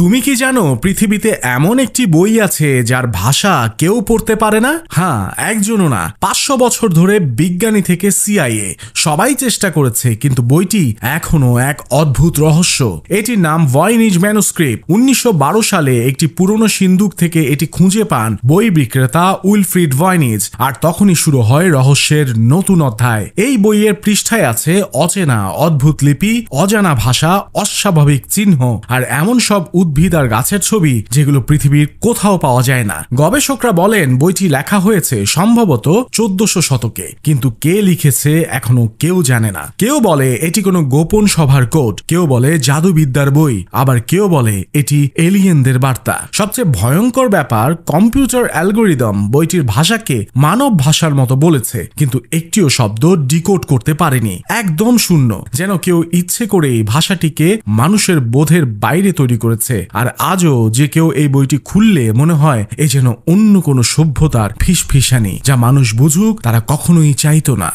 তুমি কি জানো পৃথিবীতে এমন একটি বই আছে যার ভাষা কেউ পড়তে পারে না? হ্যাঁ, একজনও না। 500 বছর ধরে বিজ্ঞানী থেকে সিআইএ সবাই চেষ্টা করেছে, কিন্তু বইটি এখনো এক অদ্ভুত রহস্য। এটির নাম ভয়েনিজ ম্যানুস্ক্রিপ্ট। 1912 সালে একটি পুরনো সিন্দুক থেকে এটি খুঁজে পান বই বিক্রেতা উইলফ্রিড ভয়েনিজ, আর তখনই শুরু হয় রহস্যের নতুন অধ্যায়। এই বইয়ের পৃষ্ঠায় আছে অচেনা অদ্ভুত লিপি, অজানা ভাষা, অস্বাভাবিক চিহ্ন আর এমন সব উদ্ভিদ আর গাছের ছবি যেগুলো পৃথিবীর কোথাও পাওয়া যায় না। গবেষকরা বলেন বইটি লেখা হয়েছে সম্ভবত 1400 শতকে, কিন্তু কে লিখেছে এখনো কেউ জানে না। কেউ বলে এটি কোনো গোপন সভার কোড, কেউ বলে জাদুবিদ্যার বই, আবার কেউ বলে এটি এলিয়েনদের বার্তা। সবচেয়ে ভয়ঙ্কর ব্যাপার, কম্পিউটার অ্যালগোরিদম বইটির ভাষাকে মানব ভাষার মতো বলেছে, কিন্তু একটিও শব্দ ডিকোড করতে পারেনি। একদম শূন্য, যেন কেউ ইচ্ছে করেই ভাষাটিকে মানুষের বোধের বাইরে তৈরি করেছে। আর আজও যে কেউ এই বইটি খুললে মনে হয় এ যেন অন্য কোনো সভ্যতার ফিসফিসানি, যা মানুষ বুঝুক তারা কখনোই চাইতো না।